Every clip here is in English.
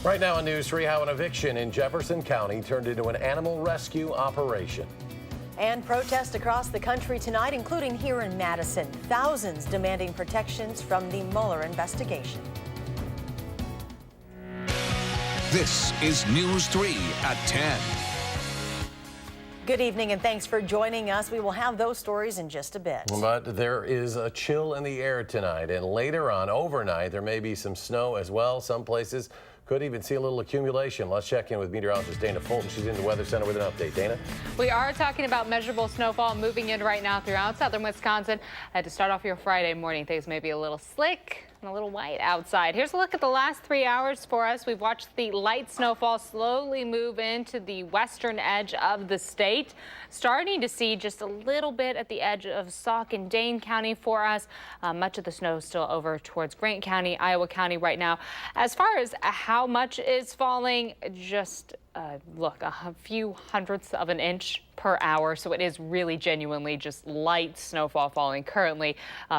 Right now on News 3, how an eviction in Jefferson County turned into an animal rescue operation. And protests across the country tonight, including here in Madison. Thousands demanding protections from the Mueller investigation. This is News 3 at 10. Good evening and thanks for joining us. We will have those stories in just a bit. But there is a chill in the air tonight, and later on overnight there may be some snow as well. Some places could even see a little accumulation. Let's check in with meteorologist Dana Fulton. She's in the Weather Center with an update. Dana? We are talking about measurable snowfall moving in right now throughout southern Wisconsin. To start off your Friday morning, things may be a little slick and a little white outside. Here's a look at the last 3 hours for us. We've watched the light snowfall slowly move into the western edge of the state. Starting to see just a little bit at the edge of Sauk and Dane County for us. Much of the snow is still over towards Grant County, Iowa County right now. As far as how much is falling, just look, a few hundredths of an inch per hour. So it is really genuinely just light snowfall falling currently.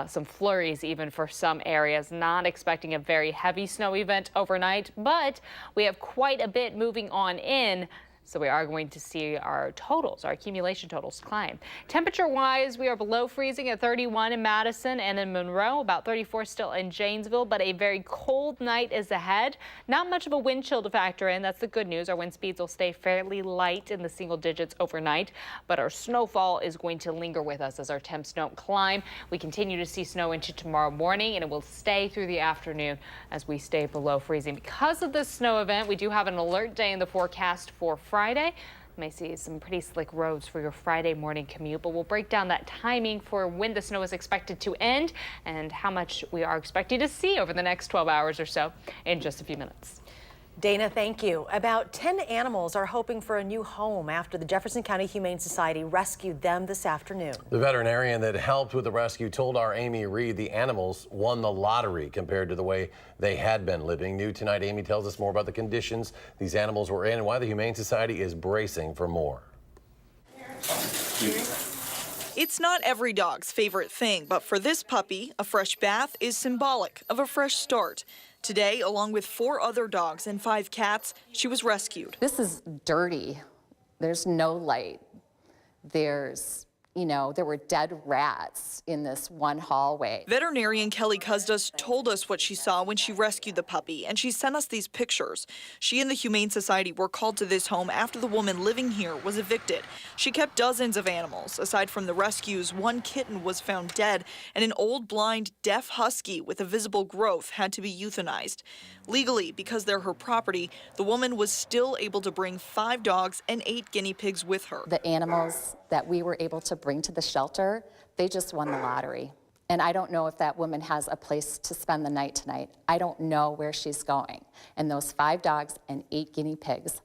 Some flurries even for some areas. Not expecting a very heavy snow event overnight, but we have quite a bit moving on in. So we are going to see our totals, our accumulation totals climb. Temperature-wise, we are below freezing at 31 in Madison and in Monroe, about 34 still in Janesville, but a very cold night is ahead. Not much of a wind chill to factor in. That's the good news. Our wind speeds will stay fairly light in the single digits overnight, but our snowfall is going to linger with us as our temps don't climb. We continue to see snow into tomorrow morning, and it will stay through the afternoon as we stay below freezing. Because of this snow event, we do have an alert day in the forecast for Friday. May see some pretty slick roads for your Friday morning commute, but we'll break down that timing for when the snow is expected to end and how much we are expecting to see over the next 12 hours or so in just a few minutes. Dana, thank you. About 10 animals are hoping for a new home after the Jefferson County Humane Society rescued them this afternoon. The veterinarian that helped with the rescue told our Amy Reed the animals won the lottery compared to the way they had been living. New tonight, Amy tells us more about the conditions these animals were in and why the Humane Society is bracing for more. It's not every dog's favorite thing, but for this puppy, a fresh bath is symbolic of a fresh start. Today, along with 4 other dogs and 5 cats, she was rescued. This is dirty. There's no light. There were dead rats in this one hallway. Veterinarian Kelly Cusdas told us what she saw when she rescued the puppy, and she sent us these pictures. She and the Humane Society were called to this home after the woman living here was evicted. She kept dozens of animals. Aside from the rescues, 1 kitten was found dead, and an old, blind, deaf husky with a visible growth had to be euthanized. Legally, because they're her property, the woman was still able to bring 5 dogs and 8 guinea pigs with her. The animals that we were able to bring to the shelter, they just won the lottery. And I don't know if that woman has a place to spend the night tonight. I don't know where she's going. And those 5 dogs and 8 guinea pigs,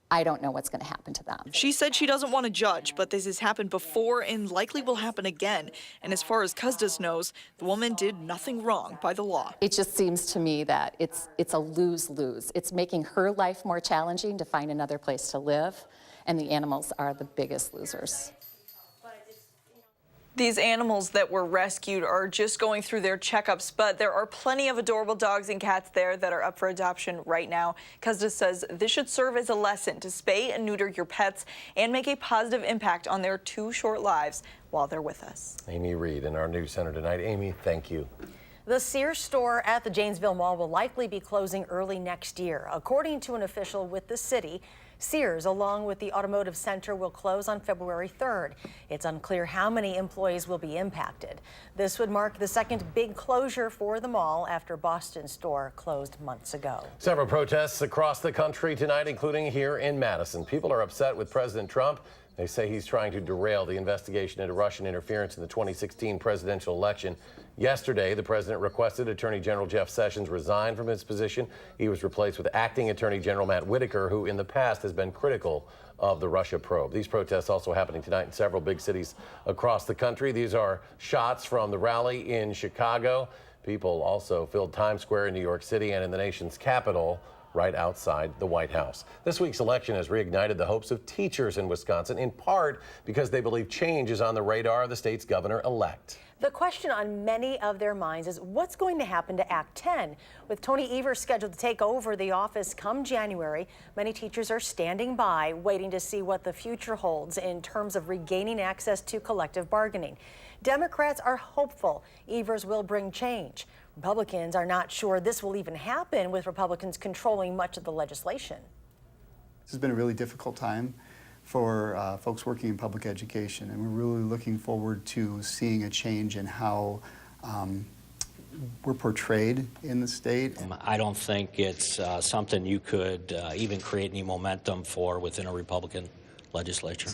I don't know what's going to happen to them. She said she doesn't want to judge, but this has happened before and likely will happen again. And as far as Cusdas knows, the woman did nothing wrong by the law. It just seems to me that it's a lose-lose. It's making her life more challenging to find another place to live, and the animals are the biggest losers. These animals that were rescued are just going through their checkups, but there are plenty of adorable dogs and cats there that are up for adoption right now. Cusdas says this should serve as a lesson to spay and neuter your pets and make a positive impact on their 2 short lives while they're with us. Amy Reed in our news center tonight. Amy, thank you. The Sears store at the Janesville Mall will likely be closing early next year. According to an official with the city, Sears, along with the Automotive Center, will close on February 3rd. It's unclear how many employees will be impacted. This would mark the second big closure for the mall after Boston's store closed months ago. Several protests across the country tonight, including here in Madison. People are upset with President Trump. They say he's trying to derail the investigation into Russian interference in the 2016 presidential election. Yesterday, the president requested Attorney General Jeff Sessions resign from his position. He was replaced with acting Attorney General Matt Whitaker, who in the past has been critical of the Russia probe. These protests also happening tonight in several big cities across the country. These are shots from the rally in Chicago. People also filled Times Square in New York City and in the nation's capital right outside the White House. This week's election has reignited the hopes of teachers in Wisconsin, in part because they believe change is on the radar of the state's governor-elect. The question on many of their minds is what's going to happen to Act 10? With Tony Evers scheduled to take over the office come January, many teachers are standing by, waiting to see what the future holds in terms of regaining access to collective bargaining. Democrats are hopeful Evers will bring change. Republicans are not sure this will even happen, with Republicans controlling much of the legislation. This has been a really difficult time for folks working in public education, and we're really looking forward to seeing a change in how we're portrayed in the state. I don't think it's something you could even create any momentum for within a Republican legislature.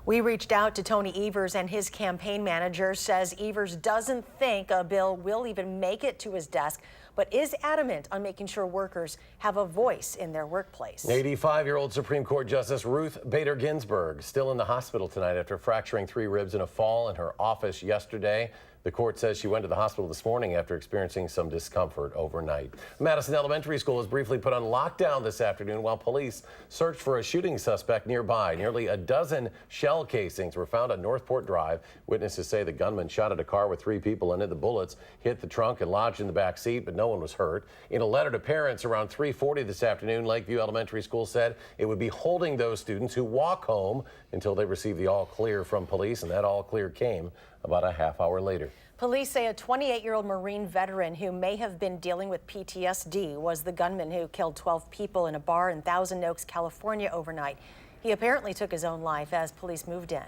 We reached out to Tony Evers, and his campaign manager says Evers doesn't think a bill will even make it to his desk, but is adamant on making sure workers have a voice in their workplace. 85-year-old Supreme Court Justice Ruth Bader Ginsburg still in the hospital tonight after fracturing 3 ribs in a fall in her office yesterday. The court says she went to the hospital this morning after experiencing some discomfort overnight. Madison Elementary School was briefly put on lockdown this afternoon while police searched for a shooting suspect nearby. Nearly a dozen shell casings were found on Northport Drive. Witnesses say the gunman shot at a car with 3 people in it. The bullets hit the trunk and lodged in the back seat, but no one was hurt. In a letter to parents around 3:40 this afternoon, Lakeview Elementary School said it would be holding those students who walk home until they receive the all clear from police, and that all clear came about a half hour later. Police say a 28-year-old Marine veteran who may have been dealing with PTSD was the gunman who killed 12 people in a bar in Thousand Oaks, California overnight. He apparently took his own life as police moved in.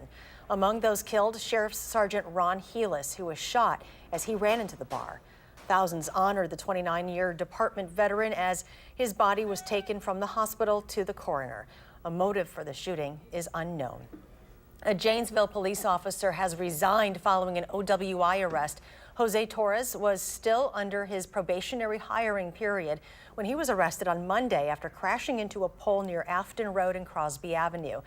Among those killed, Sheriff Sergeant Ron Heelis, who was shot as he ran into the bar. Thousands honored the 29-year department veteran as his body was taken from the hospital to the coroner. A motive for the shooting is unknown. A Janesville police officer has resigned following an OWI arrest. Jose Torres was still under his probationary hiring period when he was arrested on Monday after crashing into a pole near Afton Road and Crosby Avenue.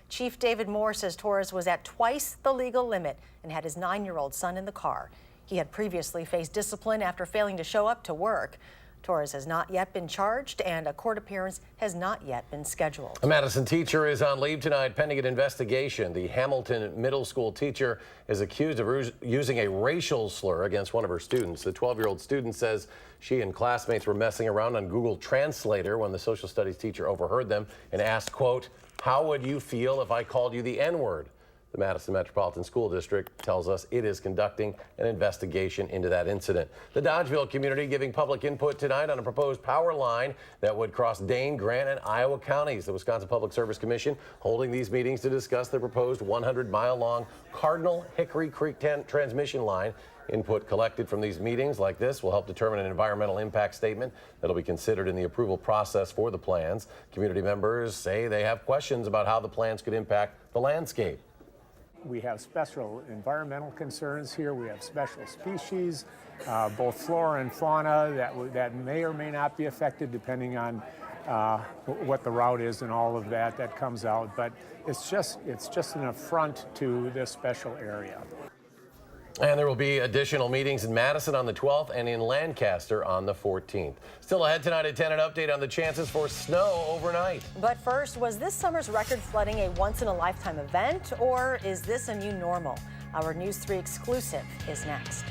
Chief David Moore says Torres was at twice the legal limit and had his 9-year-old son in the car. He had previously faced discipline after failing to show up to work. Torres has not yet been charged, and a court appearance has not yet been scheduled. A Madison teacher is on leave tonight pending an investigation. The Hamilton Middle School teacher is accused of using a racial slur against one of her students. The 12-year-old student says she and classmates were messing around on Google Translator when the social studies teacher overheard them and asked, quote, "How would you feel if I called you the N-word?" The Madison Metropolitan School District tells us it is conducting an investigation into that incident. The Dodgeville community giving public input tonight on a proposed power line that would cross Dane, Grant, and Iowa counties. The Wisconsin Public Service Commission holding these meetings to discuss the proposed 100-mile-long Cardinal Hickory Creek transmission line. Input collected from these meetings like this will help determine an environmental impact statement that will be considered in the approval process for the plans. Community members say they have questions about how the plans could impact the landscape. We have special environmental concerns here. We have special species, both flora and fauna that may or may not be affected depending on what the route is and all of that comes out. But it's just an affront to this special area. And there will be additional meetings in Madison on the 12th and in Lancaster on the 14th. Still ahead tonight at 10, an update on the chances for snow overnight. But first, was this summer's record flooding a once-in-a-lifetime event, or is this a new normal? Our News 3 exclusive is next.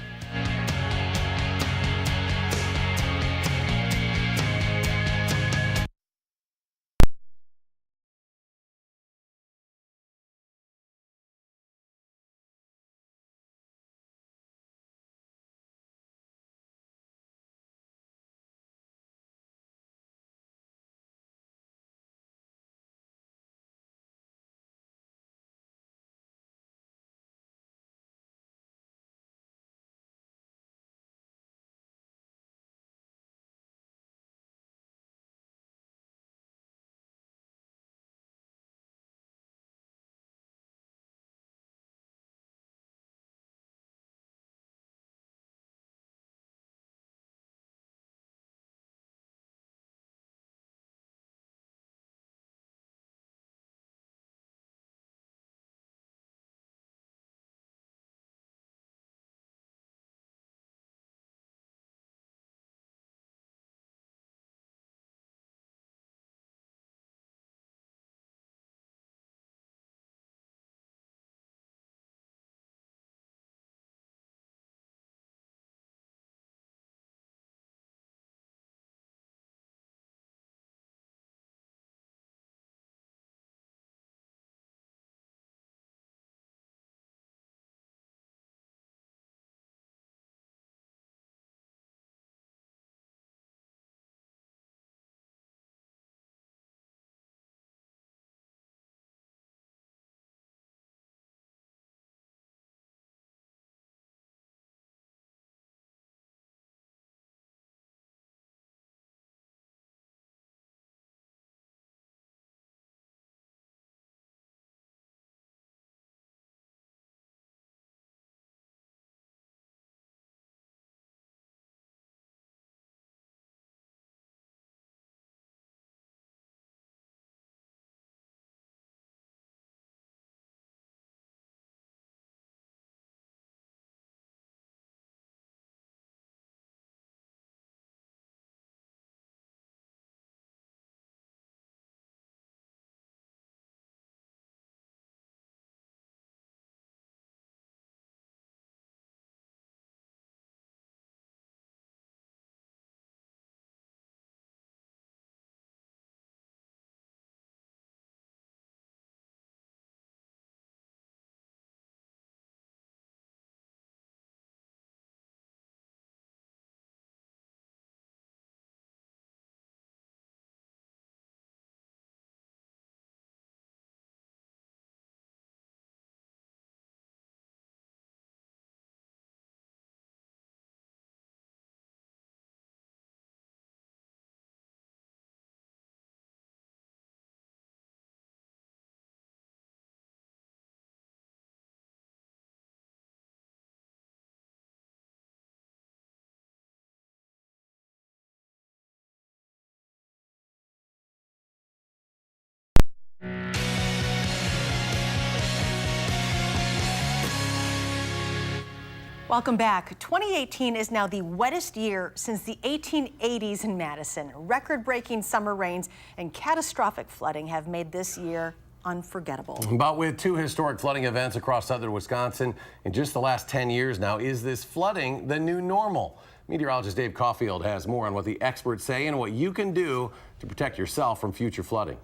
Welcome back. 2018 is now the wettest year since the 1880s in Madison. Record-breaking summer rains and catastrophic flooding have made this year unforgettable. But with 2 historic flooding events across southern Wisconsin in just the last 10 years now, is this flooding the new normal? Meteorologist Dave Caulfield has more on what the experts say and what you can do to protect yourself from future flooding.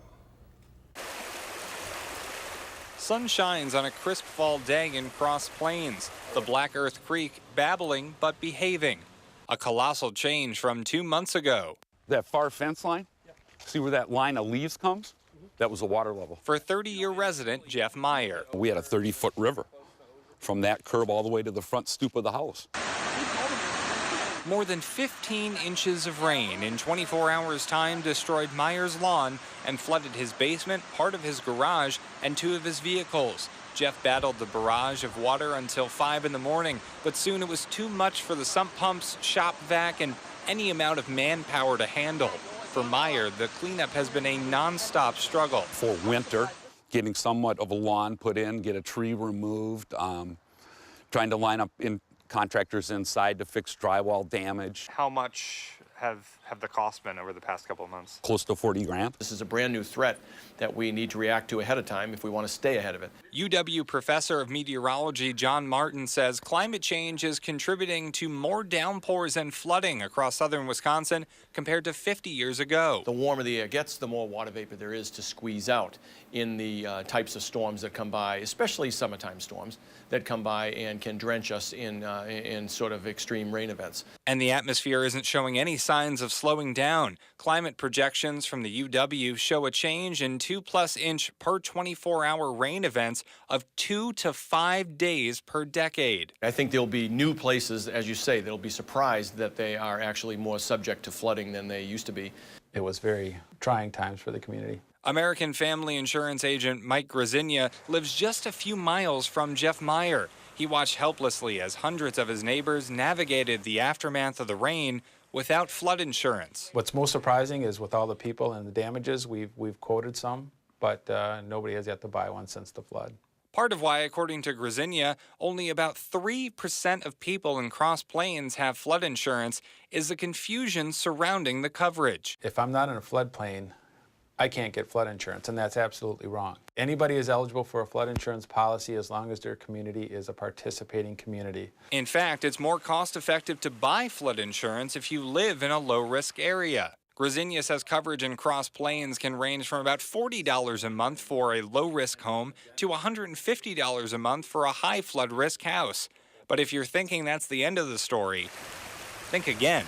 Sun shines on a crisp fall day in Cross Plains. The Black Earth Creek babbling but behaving. A colossal change from 2 months ago. That far fence line, see where that line of leaves comes? That was the water level. For 30-year resident Jeff Meyer. We had a 30-foot river from that curb all the way to the front stoop of the house. More than 15 inches of rain in 24 hours' time destroyed Meyer's lawn and flooded his basement, part of his garage, and 2 of his vehicles. Jeff battled the barrage of water until 5 in the morning, but soon it was too much for the sump pumps, shop vac, and any amount of manpower to handle. For Meyer, the cleanup has been a non-stop struggle. For winter, getting somewhat of a lawn put in, get a tree removed, trying to line up in contractors inside to fix drywall damage. How much have the costs been over the past couple of months? Close to 40 grand. This is a brand new threat that we need to react to ahead of time if we want to stay ahead of it. UW professor of meteorology John Martin says climate change is contributing to more downpours and flooding across southern Wisconsin compared to 50 years ago. The warmer the air gets, the more water vapor there is to squeeze out in the types of storms that come by, especially summertime storms that come by and can drench us in sort of extreme rain events. And the atmosphere isn't showing any signs of slowing down. Climate projections from the UW show a change in 2+ inch per 24-hour rain events of 2 to 5 days per decade. I think there'll be new places, as you say, that'll be surprised that they are actually more subject to flooding than they used to be. It was very trying times for the community. American Family Insurance agent Mike Grazinia lives just a few miles from Jeff Meyer. He watched helplessly as hundreds of his neighbors navigated the aftermath of the rain without flood insurance. What's most surprising is with all the people and the damages, we've quoted some, but nobody has yet to buy one since the flood. Part of why, according to Grazinia, only about 3% of people in Cross Plains have flood insurance is the confusion surrounding the coverage. If I'm not in a floodplain, I can't get flood insurance, and that's absolutely wrong. Anybody is eligible for a flood insurance policy as long as their community is a participating community. In fact, it's more cost-effective to buy flood insurance if you live in a low-risk area. Grazinia says coverage in Cross Plains can range from about $40 a month for a low-risk home to $150 a month for a high flood risk house. But if you're thinking that's the end of the story, think again.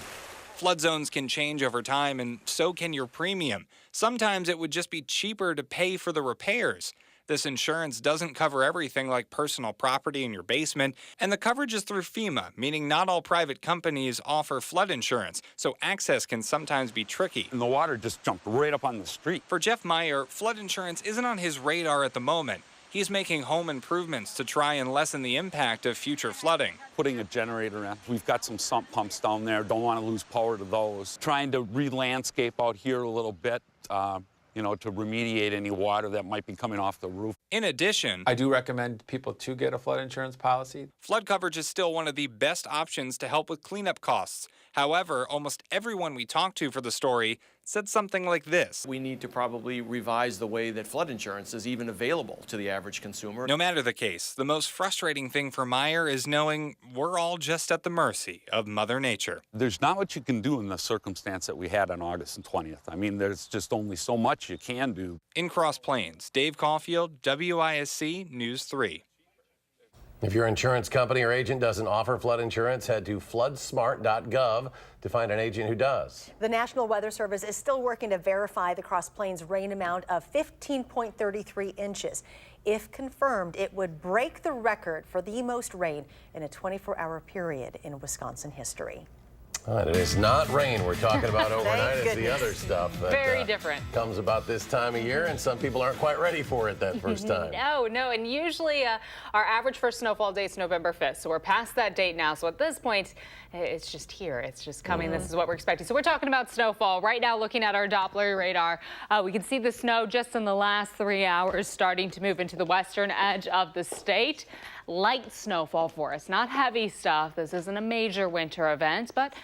Flood zones can change over time, and so can your premium. Sometimes it would just be cheaper to pay for the repairs. This insurance doesn't cover everything like personal property in your basement, and the coverage is through FEMA, meaning not all private companies offer flood insurance, so access can sometimes be tricky. And the water just jumped right up on the street. For Jeff Meyer, flood insurance isn't on his radar at the moment. He's making home improvements to try and lessen the impact of future flooding. Putting a generator in. We've got some sump pumps down there. Don't want to lose power to those. Trying to re-landscape out here a little bit, to remediate any water that might be coming off the roof. In addition, I do recommend people to get a flood insurance policy. Flood coverage is still one of the best options to help with cleanup costs. However, almost everyone we talked to for the story said something like this. We need to probably revise the way that flood insurance is even available to the average consumer. No matter the case, the most frustrating thing for Meyer is knowing we're all just at the mercy of Mother Nature. There's not much you can do in the circumstance that we had on August 20th. I mean, there's just only so much you can do. In Cross Plains, Dave Caulfield, WISC News 3. If your insurance company or agent doesn't offer flood insurance, head to floodsmart.gov to find an agent who does. The National Weather Service is still working to verify the Cross Plains rain amount of 15.33 inches. If confirmed, it would break the record for the most rain in a 24-hour period in Wisconsin history. It is not rain we're talking about overnight. It's the other stuff that Very different. Comes about this time of year, and some people aren't quite ready for it that first time. No, and usually our average first snowfall date is November 5th, so we're past that date now. So at this point, it's just here. It's just coming. This is what we're expecting. So we're talking about snowfall. Right now, looking at our Doppler radar, we can see the snow just in the last 3 hours starting to move into the western edge of the state. light snowfall for us, not heavy stuff. This isn't a major winter event, but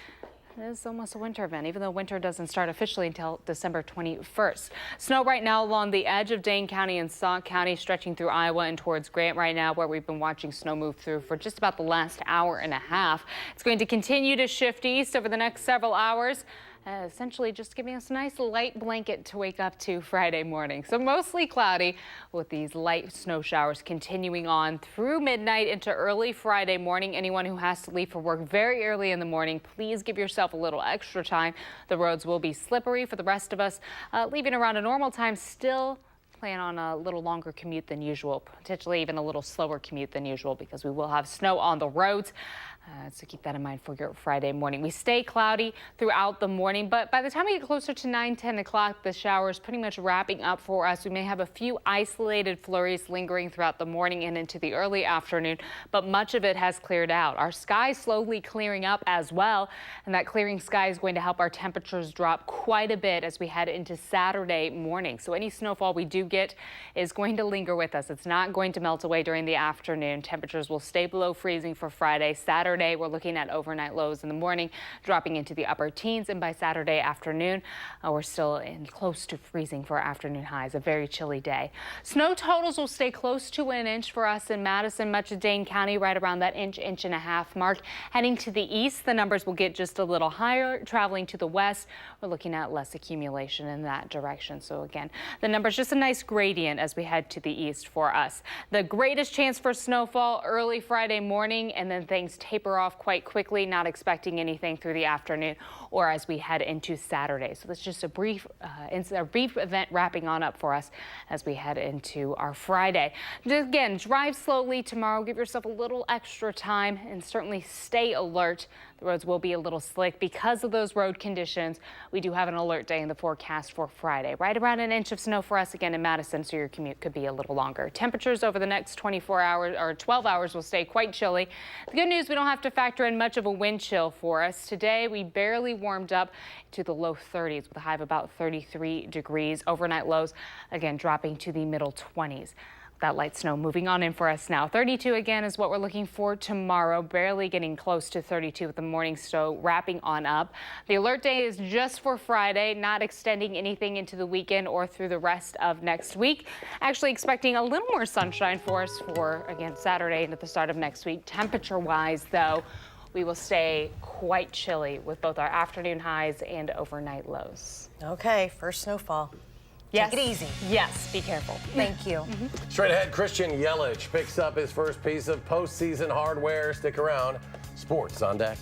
it is almost a winter event, even though winter doesn't start officially until December 21st. Snow right now along the edge of Dane County and Sauk County, stretching through Iowa and towards Grant right now, where we've been watching snow move through for just about the last hour and a half. It's going to continue to shift east over the next several hours. Essentially just giving us a nice light blanket to wake up to Friday morning. So mostly cloudy with these light snow showers continuing on through midnight into early Friday morning. Anyone who has to leave for work very early in the morning, please give yourself a little extra time. The roads will be slippery for the rest of us. Leaving around a normal time, still plan on a little longer commute than usual, potentially even a little slower commute than usual because we will have snow on the roads. So keep that in mind for your Friday morning. We stay cloudy throughout the morning, but by the time we get closer to 9-10 o'clock, the showers pretty much wrapping up for us. We may have a few isolated flurries lingering throughout the morning and into the early afternoon, but much of it has cleared out. Our sky slowly clearing up as well, and that clearing sky is going to help our temperatures drop quite a bit as we head into Saturday morning. So any snowfall we do get is going to linger with us. It's not going to melt away during the afternoon. Temperatures will stay below freezing for Friday. Saturday, we're looking at overnight lows in the morning, dropping into the upper teens, and by Saturday afternoon, we're still in close to freezing for afternoon highs. A very chilly day. Snow totals will stay close to an inch for us in Madison, much of Dane County, right around that inch and a half mark. Heading to the east, the numbers will get just a little higher. Traveling to the west, we're looking at less accumulation in that direction. So again, the numbers just a nice gradient as we head to the east for us. The greatest chance for snowfall early Friday morning, and then things taper off quite quickly, not expecting anything through the afternoon or as we head into Saturday. So that's just a brief event wrapping on up for us as we head into our Friday. Again, drive slowly tomorrow. Give yourself a little extra time and certainly stay alert. The roads will be a little slick because of those road conditions. We do have an alert day in the forecast for Friday. Right around an inch of snow for us again in Madison, so your commute could be a little longer. Temperatures over the next 24 hours or 12 hours will stay quite chilly. The good news, we don't have to factor in much of a wind chill for us. Today, we barely warmed up to the low 30s with a high of about 33 degrees. Overnight lows, again, dropping to the middle 20s. That light snow moving on in for us now. 32 again is what we're looking for tomorrow, barely getting close to 32 with the morning snow wrapping on up. The alert day is just for Friday, not extending anything into the weekend or through the rest of next week. Actually expecting a little more sunshine for us for, again, Saturday and at the start of next week. Temperature-wise, though, we will stay quite chilly with both our afternoon highs and overnight lows. Okay, first snowfall. Yes. Take it easy. Yes, be careful. Thank you. Straight ahead, Christian Yelich picks up his first piece of postseason hardware. Stick around. Sports on deck.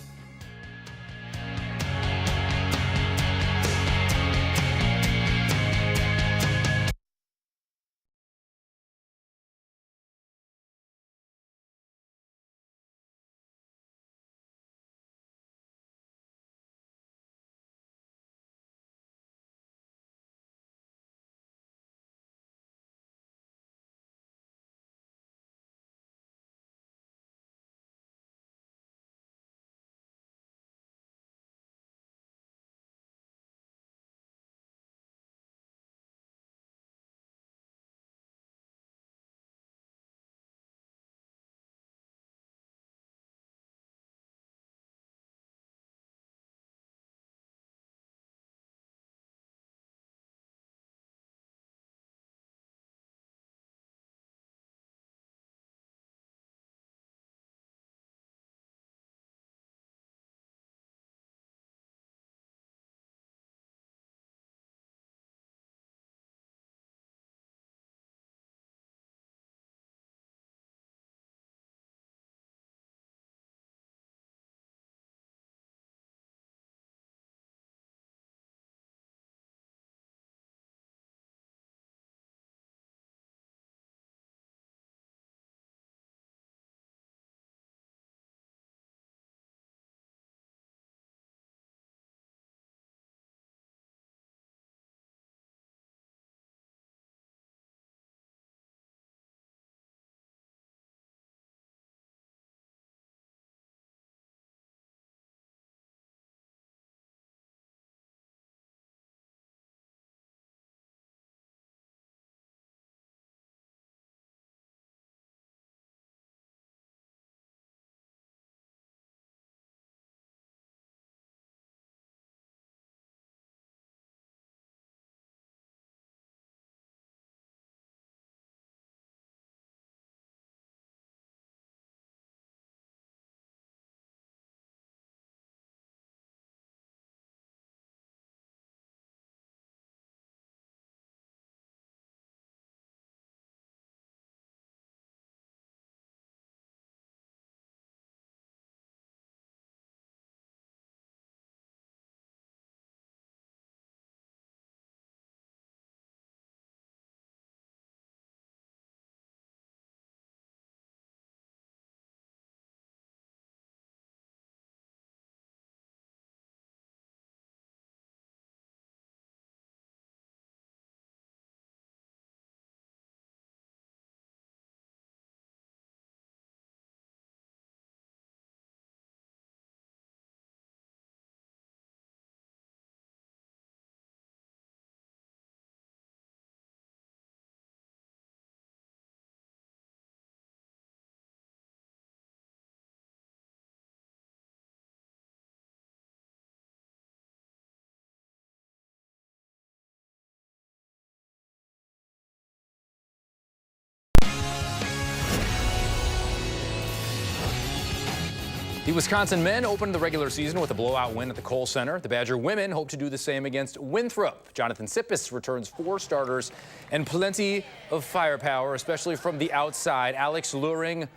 The Wisconsin men opened the regular season with a blowout win at the Kohl Center. The Badger women hope to do the same against Winthrop. Jonathan Sippis returns 4 starters and plenty of firepower, especially from the outside. Alex Luring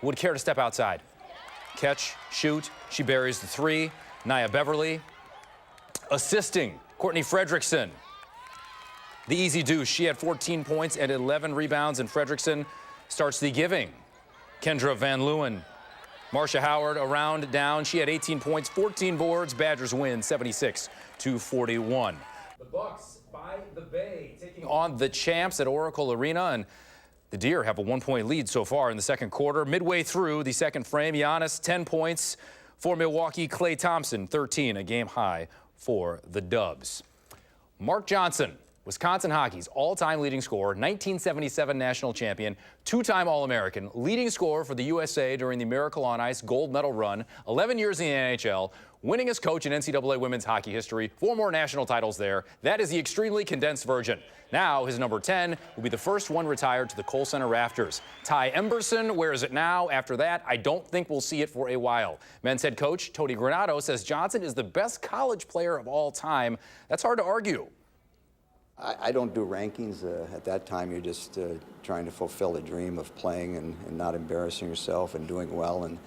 would care to step outside. Catch, shoot, she buries the 3. Nia Beverly assisting Courtney Fredrickson. The easy deuce, she had 14 points and 11 rebounds, and Fredrickson starts the giving. Kendra Van Leeuwen. Marcia Howard around down. She had 18 points, 14 boards. Badgers win 76-41. The Bucks by the Bay taking on the champs at Oracle Arena, and the Deer have a 1-point lead so far in the second quarter. Midway through the second frame, Giannis 10 points for Milwaukee. Klay Thompson 13, a game high for the Dubs. Mark Johnson, Wisconsin hockey's all-time leading scorer, 1977 national champion, 2-time All-American, leading scorer for the USA during the Miracle on Ice gold medal run, 11 years in the NHL, winningest coach in NCAA women's hockey history, 4 more national titles there. That is the extremely condensed version. Now his number 10 will be the first one retired to the Kohl Center rafters. Ty Emberson wears it now. After that, I don't think we'll see it for a while. Men's head coach Tony Granato says Johnson is the best college player of all time. That's hard to argue. I don't do rankings. At that time, you're just trying to fulfill the dream of playing and not embarrassing yourself and doing well. And,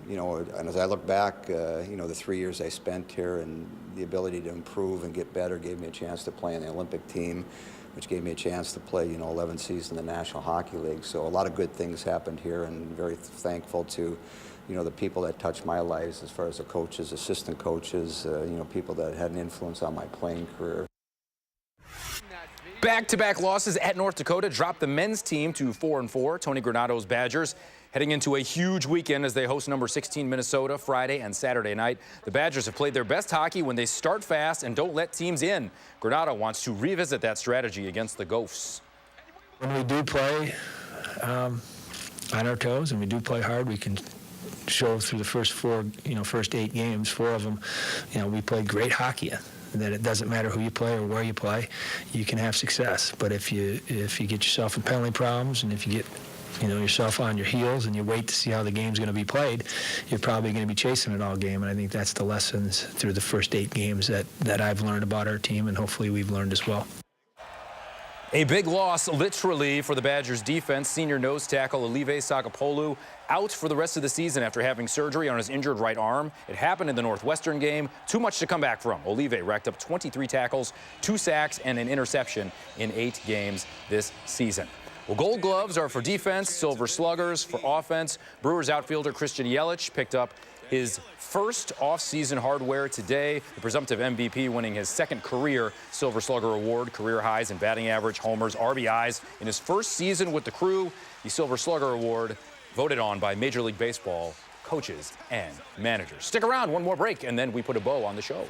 you know, and as I look back, you know, the 3 years I spent here and the ability to improve and get better gave me a chance to play in the Olympic team, which gave me a chance to play, you know, 11 seasons in the National Hockey League. So a lot of good things happened here, and very thankful to, you know, the people that touched my lives as far as the coaches, assistant coaches, you know, people that had an influence on my playing career. Back-to-back losses at North Dakota dropped the men's team to 4-4. Tony Granato's Badgers heading into a huge weekend as they host number 16 Minnesota Friday and Saturday night. The Badgers have played their best hockey when they start fast and don't let teams in. Granato wants to revisit that strategy against the Ghosts. When we do play on our toes and we do play hard, we can show through the first 8 games, 4 of them, you know, we played great hockey. That it doesn't matter who you play or where you play, you can have success. But if you get yourself in penalty problems, and if you get, you know, yourself on your heels and you wait to see how the game's going to be played, you're probably going to be chasing it all game. And I think that's the lessons through the first 8 games that I've learned about our team, and hopefully we've learned as well. A big loss, literally, for the Badgers defense. Senior nose tackle Olive Sakapolu out for the rest of the season after having surgery on his injured right arm. It happened in the Northwestern game. Too much to come back from. Olive racked up 23 tackles, 2 sacks, and an interception in 8 games this season. Well, gold gloves are for defense, silver sluggers for offense. Brewers outfielder Christian Yelich picked up his first off-season hardware today. The presumptive MVP winning his 2nd career Silver Slugger award, career highs in batting average, homers, RBIs in his first season with the Crew. The Silver Slugger award voted on by Major League Baseball coaches and managers. Stick around, one more break, and then we put a bow on the show.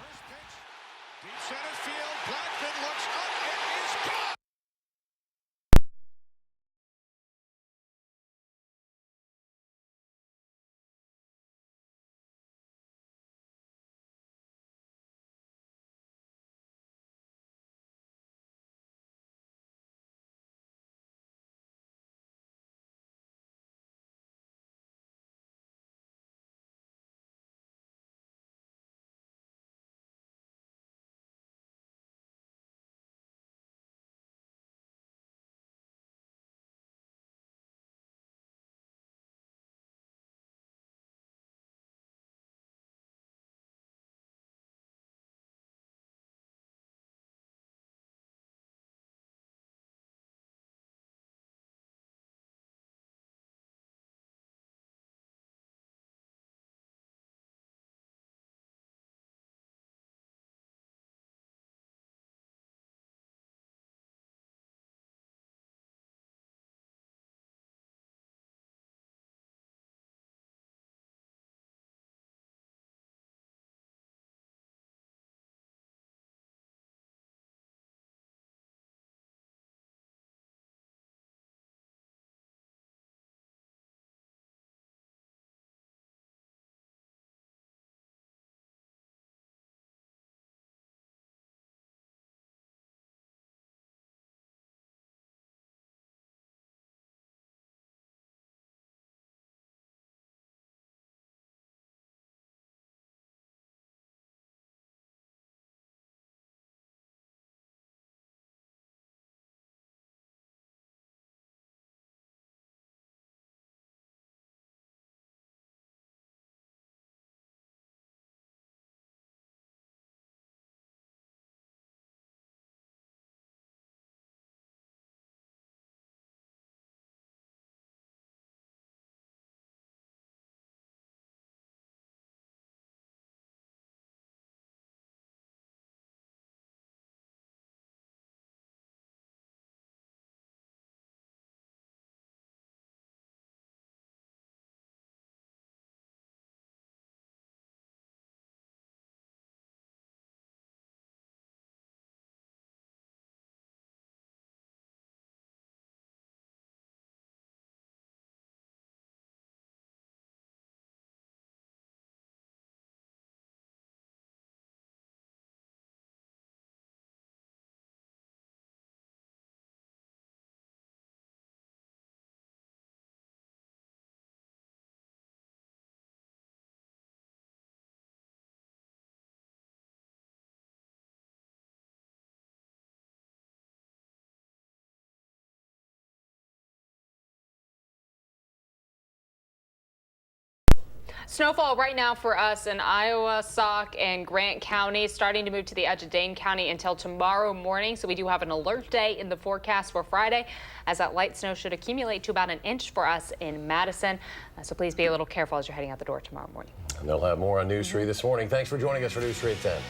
Snowfall right now for us in Iowa, Sauk, and Grant County, starting to move to the edge of Dane County until tomorrow morning. So we do have an alert day in the forecast for Friday, as that light snow should accumulate to about an inch for us in Madison. So please be a little careful as you're heading out the door tomorrow morning. And they'll have more on News 3 this morning. Thanks for joining us for News 3 at 10.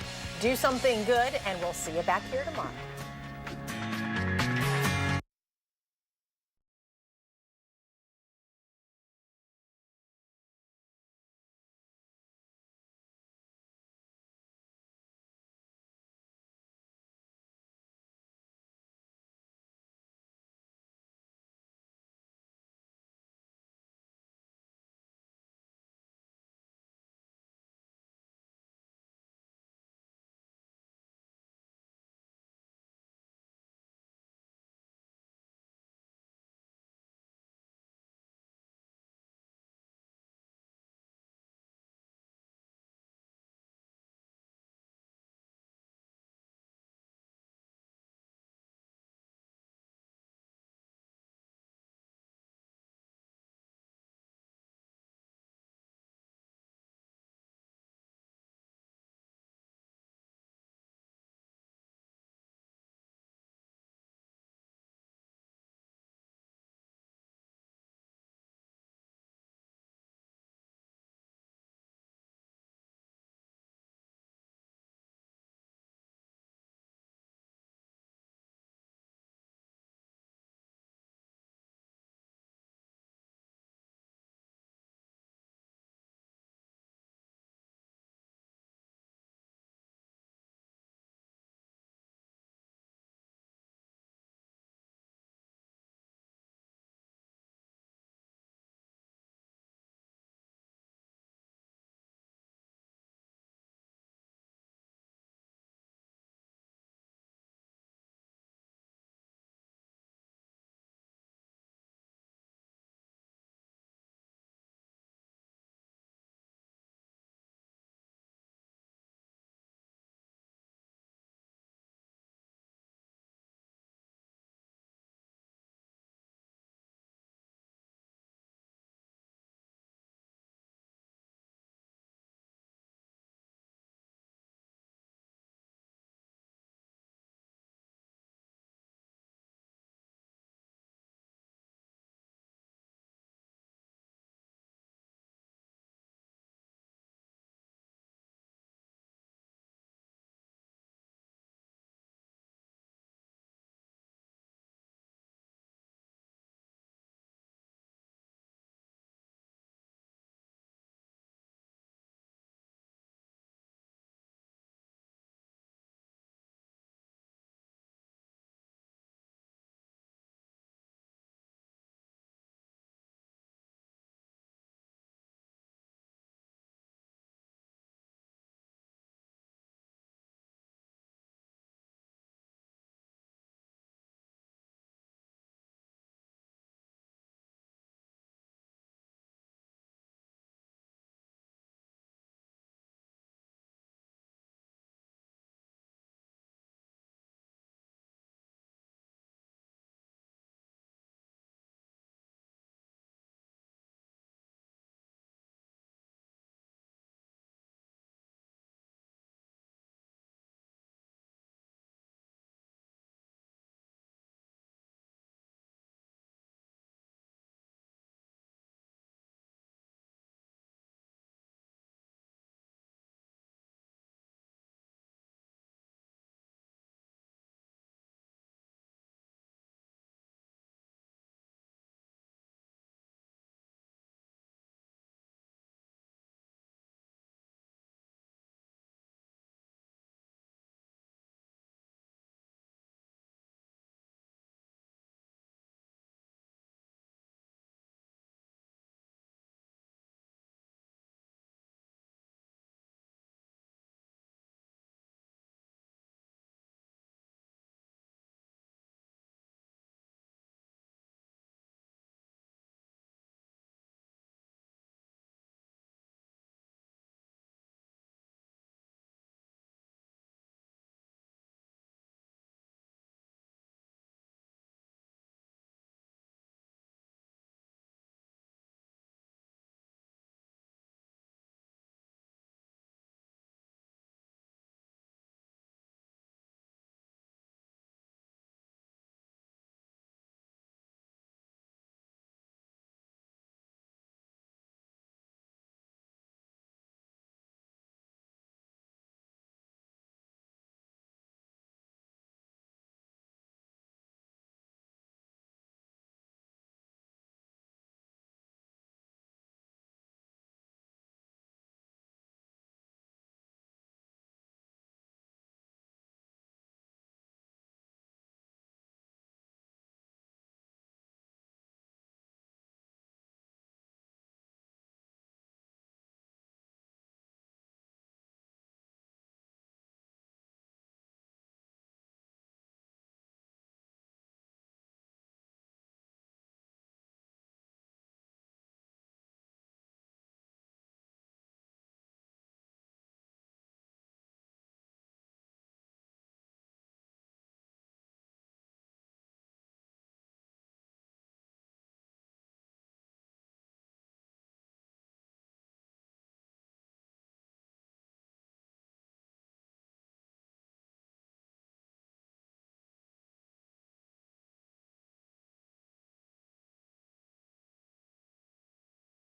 Do something good, and we'll see you back here tomorrow.